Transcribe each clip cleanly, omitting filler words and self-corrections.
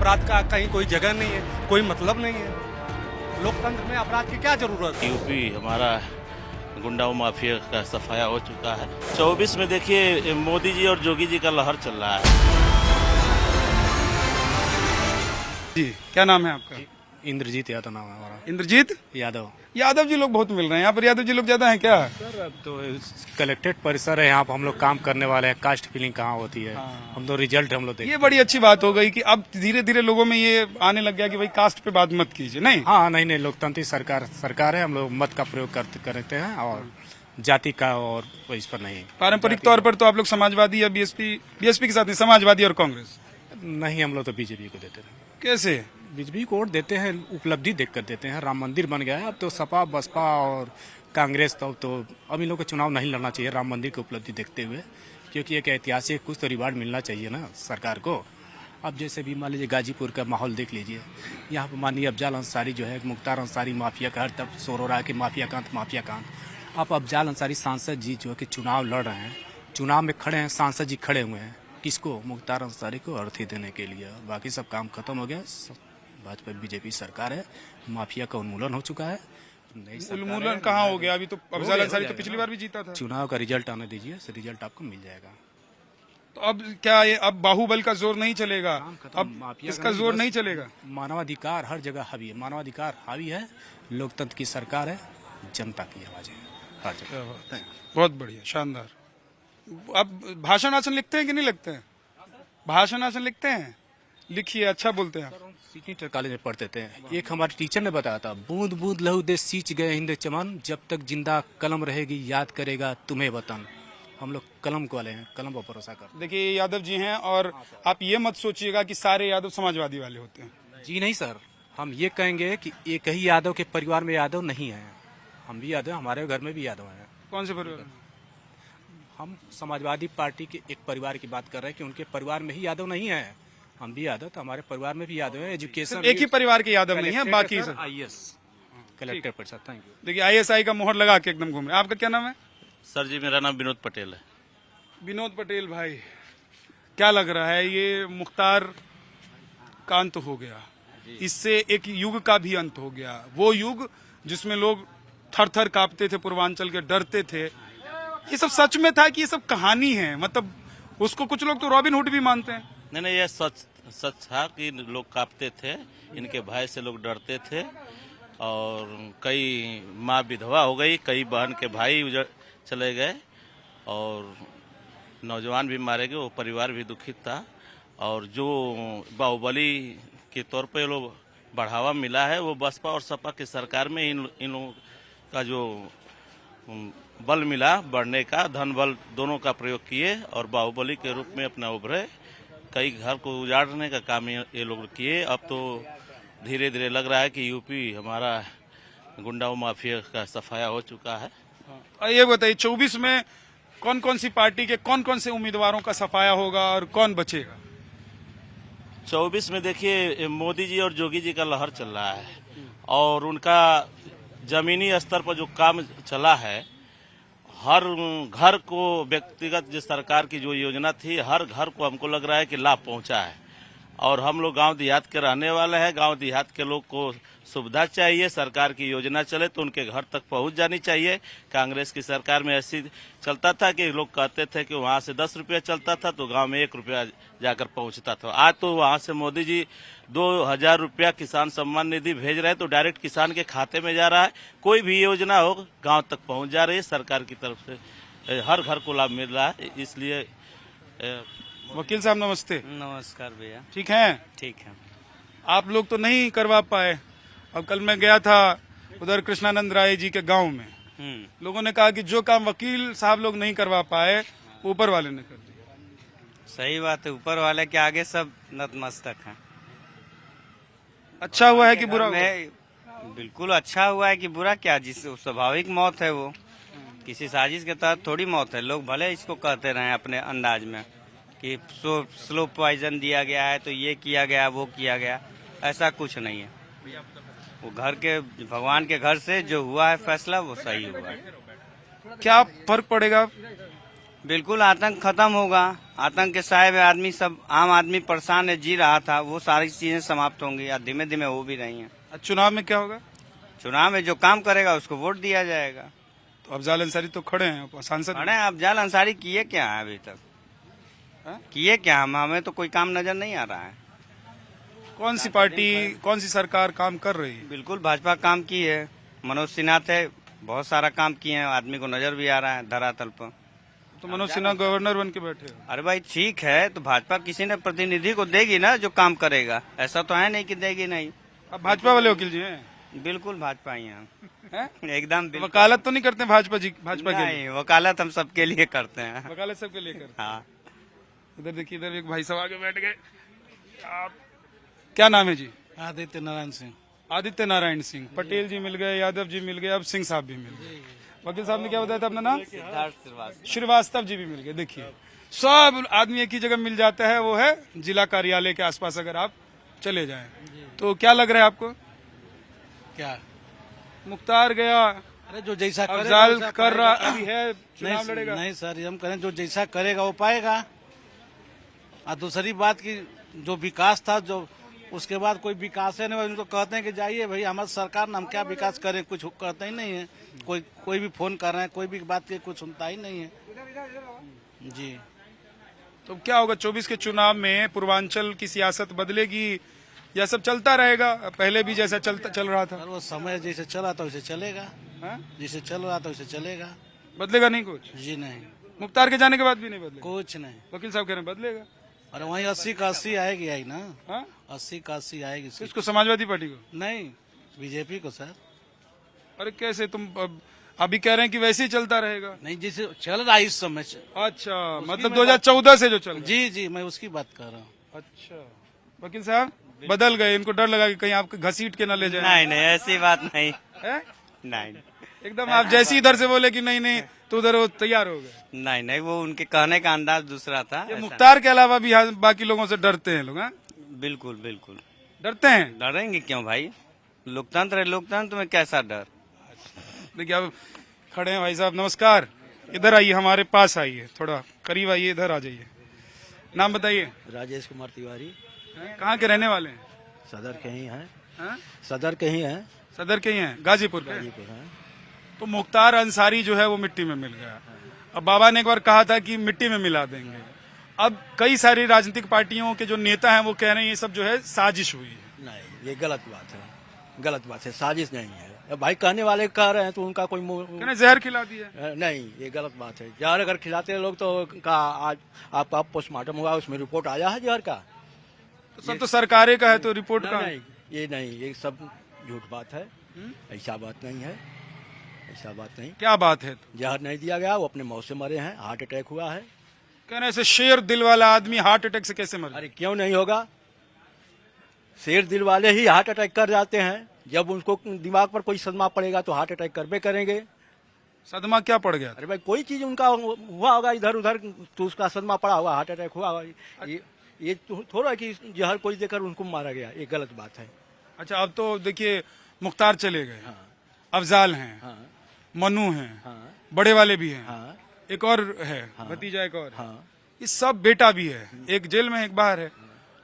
अपराध का कहीं कोई जगह नहीं है, कोई मतलब नहीं है। लोकतंत्र में अपराध की क्या जरूरत है? यूपी हमारा गुंडाओं माफिया का सफाया हो चुका है। 24 में देखिए मोदी जी और जोगी जी का लहर चल रहा है। जी, क्या नाम है आपका? इंद्रजीत यादव नाम है हमारा। इंद्रजीत यादव। यादव जी लोग बहुत मिल रहे हैं यहाँ पर। यादव जी लोग ज्यादा हैं क्या? सर अब तो कलेक्टेड परिसर है, यहाँ पर हम लोग काम करने वाले हैं। कास्ट फीलिंग कहाँ होती है? हम तो रिजल्ट हम लोग देखते ये बड़ी अच्छी बात हो गई कि अब धीरे धीरे लोगों में ये आने लग गया कि भाई कास्ट पे बात मत कीजिए। नहीं, हाँ नहीं लोकतांत्रिक सरकार है। हम लोग मत का प्रयोग करते हैं और जाति का और इस पर नहीं। पारंपरिक तौर पर तो आप लोग समाजवादी या बीएसपी के साथ नहीं, समाजवादी और कांग्रेस नहीं, हम लोग तो बीजेपी को देते हैं। कैसे? बीजेपी को वोट देते हैं, उपलब्धि देख कर देते हैं। राम मंदिर बन गया है, अब तो सपा बसपा और कांग्रेस तो अब इन लोग को चुनाव नहीं लड़ना चाहिए राम मंदिर की उपलब्धि देखते हुए, क्योंकि एक ऐतिहासिक कुछ तो रिवार्ड मिलना चाहिए ना सरकार को। अब जैसे भी मान लीजिए गाजीपुर का माहौल देख लीजिए, यहाँ पर माननीय अफजाल अंसारी जो है, मुख्तार अंसारी माफिया का हर तब शोर हो रहा है कि माफिया कांत। अब अफजाल अंसारी सांसद जी जो है कि चुनाव लड़ रहे हैं, चुनाव में खड़े हैं, सांसद जी खड़े हुए हैं किसको? मुख्तार अंसारी को अर्थी देने के लिए। बाकी सब काम खत्म हो गया। भाजपा बीजेपी सरकार है, माफिया का उन्मूलन हो चुका है। उन्मूलन कहाँ हो गया? अभी तो अफजाल अंसारी तो पिछली बार भी जीता था। चुनाव का रिजल्ट आने दीजिए, रिजल्ट आपको मिल जाएगा। तो अब क्या ये अब बाहुबल का जोर नहीं चलेगा? अब इसका जोर नहीं चलेगा। मानवाधिकार हर जगह हावी है, मानवाधिकार हावी है। लोकतंत्र की सरकार है, जनता की आवाज है हर जगह। बहुत बढ़िया, शानदार। अब भाषण आसन लिखते हैं कि नहीं लिखते हैं? भाषण आसन लिखते हैं, लिखिए, अच्छा बोलते हैं। सीटी कॉलेज में पढ़ते थे, एक हमारे टीचर ने बताया था, बूंद बूंद लहू दे सींच गए हिंद चमन, जब तक जिंदा कलम रहेगी याद करेगा तुम्हें वतन। हम लोग कलम वाले हैं, कलम पर भरोसा कर। देखिए यादव जी हैं, और आप ये मत सोचिएगा कि सारे यादव समाजवादी वाले होते हैं। जी नहीं सर, हम ये कहेंगे कि एक ही यादव के परिवार में यादव नहीं है। हम भी यादव, हमारे घर में भी यादव है। कौन से परिवार? हम समाजवादी पार्टी के एक परिवार की बात कर रहे हैं कि उनके परिवार में ही यादव नहीं है। हम भी यादव, तो हमारे परिवार में भी यादव है। एजुकेशन एक ही परिवार के यादव नहीं है, बाकी IAS कलेक्टर परिषद। Thank you. देखिए ISI का मोहर लगा के एकदम घूम रहे। आपका क्या नाम है? सर जी मेरा नाम विनोद पटेल है। विनोद पटेल भाई, क्या लग रहा है ये मुख्तार का अंत हो गया, इससे एक युग का भी अंत हो गया। वो युग जिसमें लोग थर थर कांपते थे, पूर्वांचल के डरते थे। ये सब सच में था कि ये सब कहानी है? मतलब उसको कुछ लोग तो रॉबिन हुड भी मानते हैं। नहीं ये सच था कि लोग कांपते थे, इनके भय से लोग डरते थे, और कई माँ विधवा हो गई, कई बहन के भाई उजड़ चले गए, और नौजवान भी मारे गए। वो परिवार भी दुखित था, और जो बाहुबली के तौर पे लोग बढ़ावा मिला है वो बसपा और सपा की सरकार में इन लोगों का जो बल मिला बढ़ने का, धन बल दोनों का प्रयोग किए और बाहुबली के रूप में अपना उभरे। कई घर को उजाड़ने का काम ये लोग किए। अब तो धीरे धीरे लग रहा है कि यूपी हमारा गुंडाओं माफिया का सफाया हो चुका है। ये बताइए 24 में कौन कौन सी पार्टी के कौन कौन से उम्मीदवारों का सफाया होगा और कौन बचेगा? 24 में देखिए मोदी जी और जोगी जी का लहर चल रहा है, और उनका जमीनी स्तर पर जो काम चला है, हर घर को व्यक्तिगत जो सरकार की जो योजना थी, हर घर को हमको लग रहा है कि लाभ पहुंचा है। और हम लोग गांव देहात के रहने वाले हैं, गांव देहात के लोग को सुविधा चाहिए, सरकार की योजना चले तो उनके घर तक पहुंच जानी चाहिए। कांग्रेस की सरकार में ऐसी चलता था कि लोग कहते थे कि वहां से 10 रुपया चलता था तो गांव में 1 रुपया जाकर पहुंचता था। आज तो वहां से मोदी जी 2000 रुपया किसान सम्मान निधि भेज रहे हैं, तो डायरेक्ट किसान के खाते में जा रहा है। कोई भी योजना हो गाँव तक पहुँच जा रही है, सरकार की तरफ से हर घर को लाभ मिल रहा है। इसलिए वकील साहब नमस्ते। नमस्कार भैया। ठीक है? ठीक है। आप लोग तो नहीं करवा पाए। अब कल मैं गया था उधर कृष्णानंद राय जी के गांव में, लोगों ने कहा कि जो काम वकील साहब लोग नहीं करवा पाए ऊपर वाले ने कर दिया। सही बात है, ऊपर वाले के आगे सब नतमस्तक हैं। अच्छा हुआ है कि बुरा हुआ? बिल्कुल अच्छा हुआ है कि बुरा क्या, जिस स्वाभाविक मौत है वो, किसी साजिश के तहत थोड़ी मौत है। लोग भले इसको कहते रहे अपने अंदाज में कि स्लो पॉइजन दिया गया है, तो ये किया गया वो किया गया, ऐसा कुछ नहीं है। वो घर के भगवान के घर से जो हुआ है फैसला वो सही हुआ है। क्या फर्क पड़ेगा बिल्कुल आतंक खत्म होगा। आतंक के साए में आदमी सब आम आदमी परेशान है, जी रहा था, वो सारी चीजें समाप्त होंगी या धीमे धीमे हो भी रही हैं। चुनाव में क्या होगा? चुनाव में जो काम करेगा उसको वोट दिया जाएगा। तो अफजाल अंसारी तो खड़े हैं सांसद। अरे अफजाल अंसारी किए क्या है अभी तक? हाँ? किए क्या? हमें तो कोई काम नजर नहीं आ रहा है। कौन सी पार्टी, कौन सी सरकार काम कर रही है? बिल्कुल भाजपा काम की है। मनोज सिन्हा थे, बहुत सारा काम किए हैं, आदमी को नजर भी आ रहा है धरातल पर। तो मनोज सिन्हा गवर्नर बन के बैठे हो। अरे भाई ठीक है, तो भाजपा किसी ने प्रतिनिधि को देगी ना जो काम करेगा, ऐसा तो है नहीं कि देगी नहीं। अब भाजपा वाले वकील जी हैं? बिल्कुल भाजपा ही हैं। हैं? एकदम बिल्कुल। वकालत तो नहीं करते भाजपा जी? भाजपा के लिए नहीं, वकालत हम सबके लिए करते हैं। वकालत सबके लिए करते हाँ। हैं। इधर देखिए, इधर एक भाई साहब आगे बैठ गए। आप क्या नाम है जी? आदित्य नारायण सिंह। आदित्य नारायण सिंह। पटेल जी मिल गए, यादव जी मिल गए, अब सिंह साहब भी मिल गए। वकील साहब ने क्या बताया था अपना नाम? श्रीवास्तव जी भी मिल गए। देखिए सब आदमी एक ही जगह मिल जाता है, वो है जिला कार्यालय के आसपास अगर आप चले जाएं। तो क्या लग रहा है आपको? क्या मुख्तार गया, अरे जो जैसा करेगा अफजाल वैसा कर रहा पाएगा। अभी है, चुनाव नहीं, लड़ेगा। नहीं सर, हम करें जो जैसा करेगा वो पाएगा। और दूसरी बात की जो विकास था, जो उसके बाद कोई विकास है नहीं, उनको कहते हैं कि जाइए भाई हमारी सरकार ने, हम क्या विकास करें, कुछ करते ही नहीं है। कोई भी फोन कर रहे हैं, कोई भी बात की कुछ सुनता ही नहीं है जी। तो क्या होगा 24 के चुनाव में? पूर्वांचल की सियासत बदलेगी या सब चलता रहेगा पहले भी जैसा चल रहा था? सर वो समय जैसे चला था वैसे चलेगा। हाँ? जैसे चल रहा था वैसे चलेगा। बदलेगा नहीं कुछ? जी नहीं, मुख्तार के जाने के बाद भी नहीं बदलेगा? कुछ नहीं। वकील साहब कह रहे हैं बदलेगा। अरे वहीं 80 का 80 आएगी, आई ना। हाँ? 80 का 80 आएगी। किसको? समाजवादी पार्टी को? नहीं, बीजेपी को सर। अरे कैसे तुम अभी कह रहे हैं कि वैसे ही चलता रहेगा? नहीं, जैसे चल रहा है इस समय अच्छा, मतलब 2014 से जो चल रहा है। जी जी, मैं उसकी बात कर रहा हूँ। अच्छा, वकील साहब बदल गए, इनको डर लगा कि कहीं आपको घसीट के न ले जाए। नहीं नहीं, ऐसी बात नहीं है? नहीं एकदम आप जैसे इधर से बोले कि नहीं नहीं, तो उधर वो तैयार हो गए। नहीं नहीं, वो उनके कहने का अंदाज दूसरा था। ये ऐसा मुख्तार के अलावा भी यहाँ बाकी लोगों से डरते हैं लोग? हाँ? नहीं। बिल्कुल बिल्कुल डरते हैं? डरेंगे क्यों भाई? लोकतंत्र है, लोकतंत्र में कैसा डर? देखिए अब खड़े हैं भाई साहब, नमस्कार। इधर आइए, हमारे पास आइए, थोड़ा करीब आइए, इधर आ जाइए। नाम बताइए। राजेश कुमार तिवारी। कहाँ के रहने वाले हैं? सदर के ही हैं। हाँ? सदर के ही हैं। सदर के ही हैं, गाजीपुर के। गाजीपुर हैं। तो मुख्तार अंसारी जो है वो मिट्टी में मिल गया। अब बाबा ने एक बार कहा था कि मिट्टी में मिला देंगे। अब कई सारी राजनीतिक पार्टियों के जो नेता हैं वो कह रहे हैं ये सब जो है साजिश हुई है। नहीं, ये गलत बात है, गलत बात है, साजिश नहीं है। अब भाई कहने वाले कह रहे हैं तो उनका कोई कहने जहर खिला दिया। नहीं, ये गलत बात है। जहर अगर खिलाते लोग तो का आज आपका पोस्टमार्टम हुआ, उसमें रिपोर्ट आया है जहर का। तो सब तो सरकारें का है, तो रिपोर्ट का नहीं, ये नहीं, ये सब झूठ बात है। ऐसा बात नहीं है, ऐसा बात नहीं। क्या बात है? जहर नहीं दिया गया, वो अपने मौत से मरे हैं, हार्ट अटैक हुआ है। कहने ऐसे शेर दिल वाला आदमी हार्ट अटैक से कैसे मर? अरे क्यों नहीं होगा? शेर दिल वाले ही हार्ट अटैक कर जाते हैं। जब उनको दिमाग पर कोई सदमा पड़ेगा तो हार्ट अटैक करबे करेंगे। सदमा क्या पड़ गया? अरे भाई कोई चीज उनका हुआ होगा इधर उधर, तो उसका सदमा पड़ा होगा, हार्ट अटैक हुआ होगा। ये थोड़ा कि जहर कोई देकर उनको मारा गया, ये गलत बात है। अच्छा, अब तो देखिए मुख्तार चले गए, अफजाल हैं, हाँ मनु हैं, हाँ बड़े वाले भी हैं, हाँ एक और है, भतीजा एक और, हाँ। ये सब बेटा भी है, एक जेल में एक बाहर है,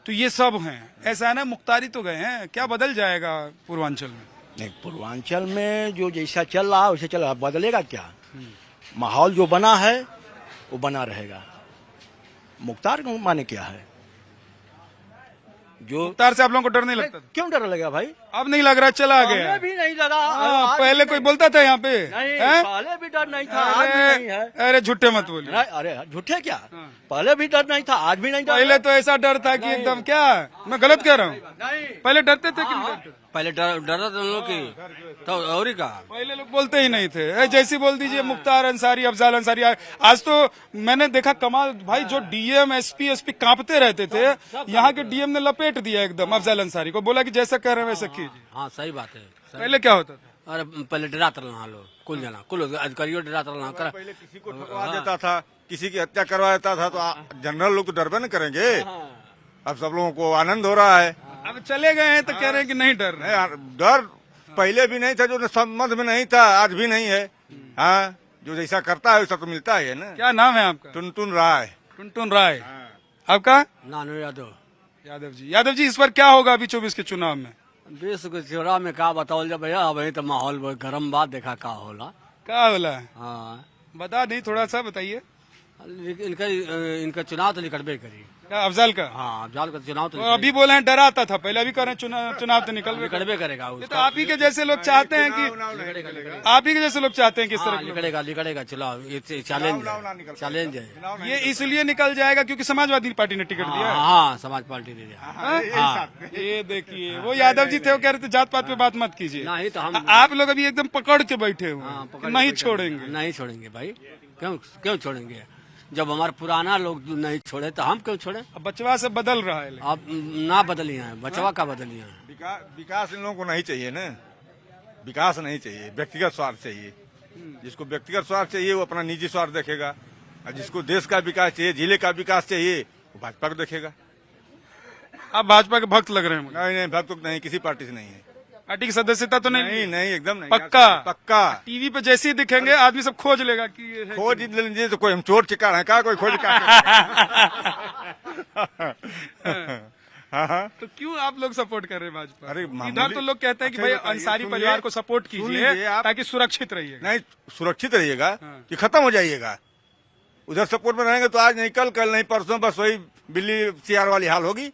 तो ये सब हैं। ऐसा है ना, मुख्तारी तो गए हैं, क्या बदल जाएगा पूर्वांचल में? नहीं, पूर्वांचल में जो जैसा चल रहा है वैसे चल रहा है, बदलेगा क्या? माहौल जो बना है वो बना रहेगा। मुख्तार को माने क्या है? जो मुख्तार से आप लोगों को डर नहीं लगता? क्यों डर लगेगा भाई? अब नहीं लग रहा, चला गया। हमें भी नहीं लगा। हाँ, पहले कोई बोलता था यहाँ पे? नहीं, हैं? पहले भी डर नहीं था, आज भी नहीं है। अरे झूठे मत बोलिए। नहीं, अरे झूठे क्या? पहले भी डर नहीं था, आज भी नहीं डर। पहले तो ऐसा डर था कि एकदम, क्या मैं गलत कह रहा हूँ? पहले डरते थे कि नहीं डरते? पहले डरा था लोग की, तो और ही कहा पहले लोग बोलते ही नहीं थे। जैसी बोल दीजिए मुख्तार अंसारी, अफजाल अंसारी। आज तो मैंने देखा कमाल भाई, जो डीएम एसपी कांपते रहते थे, यहाँ के डीएम ने लपेट दिया एकदम अफजाल अंसारी को, बोला कि जैसा कह रहे हैं वैसा कीजिए। हाँ सही बात है। पहले क्या होता था? अरे पहले डराते रहना लोग, कुल जना कुल अधिकारियों डराते रहना कर। पहले किसी को ठगवा देता था, किसी की हत्या करवा देता था, तो जनरल लोग तो डरबे न करेंगे। अब सब लोगों को आनंद हो रहा है। अब चले गए हैं तो कह रहे हैं कि नहीं डर रहे। नहीं, डर पहले भी नहीं था, जो संबंध में नहीं था, आज भी नहीं है। हाँ, जो जैसा करता है वैसा तो मिलता ही है ना। क्या नाम है आपका? टुनटुन राय। टुनटुन राय। आपका? नानू यादव। यादव जी। यादव जी, इस बार क्या होगा अभी 24 के चुनाव में? 20 के चुनाव में का बताओ जब भैया अभी तो माहौल बहुत गर्म बात देखा का होला। क्या होला? हाँ बता नहीं, थोड़ा सा बताइए। इनका चुनाव तो निकलबे करी। क्या अफजल का? हाँ अफजाल का चुनाव तो वो अभी बोले हैं डराता था, पहले अभी कह रहे हैं चुनाव तो निकलबे करेगा। ये तो आप ही के जैसे लोग चाहते हैं कि आप ही के जैसे लोग चाहते हैं कि इस तरह के लोग- निकलेगा चुनाव, चैलेंज है। ये इसलिए निकल जाएगा क्योंकि समाजवादी पार्टी ने टिकट दिया है। हाँ समाज पार्टी ने दिया। हाँ? ये देखिए, वो यादव जी थे, वो कह रहे थे जात पात पे बात मत कीजिए। नहीं तो हम आप लोग अभी एकदम पकड़ के बैठे हुए हाँ, हैं पकड़ कि के नहीं बैठे छोड़ेंगे। नहीं छोड़ेंगे भाई। क्यों छोड़ेंगे? जब हमारे पुराना लोग नहीं छोड़े तो हम क्यों छोड़े? अब बचवा से बदल रहा है लेकिन। आप ना बदलिए हैं, बचवा का बदलिए हैं। विकास इन लोगों को नहीं चाहिए ना। विकास नहीं चाहिए, व्यक्तिगत स्वार्थ चाहिए। जिसको व्यक्तिगत स्वार्थ चाहिए वो अपना निजी स्वार्थ देखेगा, और जिसको देश का विकास चाहिए, जिले का विकास चाहिए, वो भाजपा को देखेगा। आप भाजपा के भक्त लग रहे हैं मुझे। नहीं भक्त नहीं, किसी पार्टी से नहीं है। पार्टी की सदस्यता तो नहीं? नहीं एकदम नहीं। पक्का? पक्का। टीवी पे जैसे ही दिखेंगे आदमी सब खोज लेगा कि ये है। खोज लीजिए तो कोई हम चोर चिकार है क्या? कोई खोज का हाँ। तो क्यों आप लोग सपोर्ट कर रहे हैं भाजपा? अरे इधर तो लोग कहते हैं कि भाई अंसारी परिवार को सपोर्ट कीजिए ताकि सुरक्षित रहिए। नहीं सुरक्षित रहिएगा हाँ। कि खत्म हो जाइएगा। उधर सपोर्ट में रहेंगे तो आज नहीं कल नहीं परसों बस वही बिल्ली सियार वाली हाल होगी।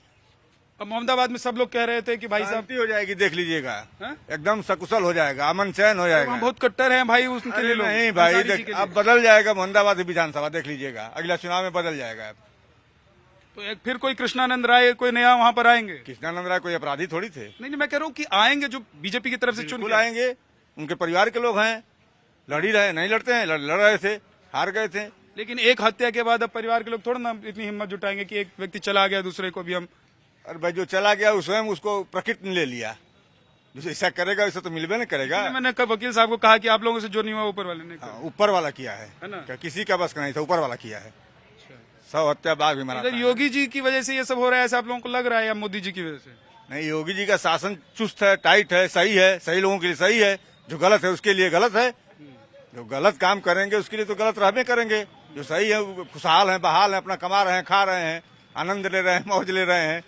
अब मोहम्मदाबाद में सब लोग कह रहे थे कि भाई साहब शांति हो जाएगी, देख लीजिएगा। हाँ? एकदम सकुशल हो जाएगा, अमन चैन हो जाएगा। हम बहुत कट्टर हैं भाई उसके लिए अरे लोग। नहीं भाई, अंसारी जी के लिए। अब बदल जाएगा मोहम्मदाबाद विधानसभा, देख लीजिएगा अगला चुनाव में बदल जाएगा। तो एक फिर कोई कृष्णानंद राय कोई नया वहाँ पर आएंगे? कृष्णानंद राय कोई अपराधी थोड़ी थे। नहीं मैं कह रहा हूँ कि आएंगे जो बीजेपी की तरफ से चुन बिल्कुल के आएंगे, उनके परिवार के लोग हैं, लड़ ही रहे, नहीं लड़ते हैं, लड़ रहे थे, हार गए थे। लेकिन एक हत्या के बाद अब परिवार के लोग थोड़ा ना इतनी हिम्मत जुटाएंगे कि एक व्यक्ति चला गया दूसरे को भी हम। अरे भाई जो चला गया वो स्वयं उसको प्रकृति ने ले लिया, जो ऐसा करेगा वैसा तो मिलबे नहीं करेगा। मैंने वकील साहब को कहा कि आप लोगों से जो नहीं हुआ ऊपर वाले ने कहा। ऊपर वाला किया है है ना? क्या किसी का बस का नहीं था, ऊपर वाला किया है। सब हत्या बाघ भी मरा इधर योगी जी की वजह से ये सब हो रहा है ऐसा आप लोगों को लग रहा है या मोदी जी की वजह से? नहीं, योगी जी का शासन चुस्त है, टाइट है, सही लोगों के लिए सही है, जो गलत है उसके लिए गलत है। जो गलत काम करेंगे उसके लिए तो गलत रहबे करेंगे। जो सही है वो खुशहाल है, बहाल है, अपना कमा रहे हैं, खा रहे हैं, आनंद ले रहे हैं, मौज ले रहे हैं,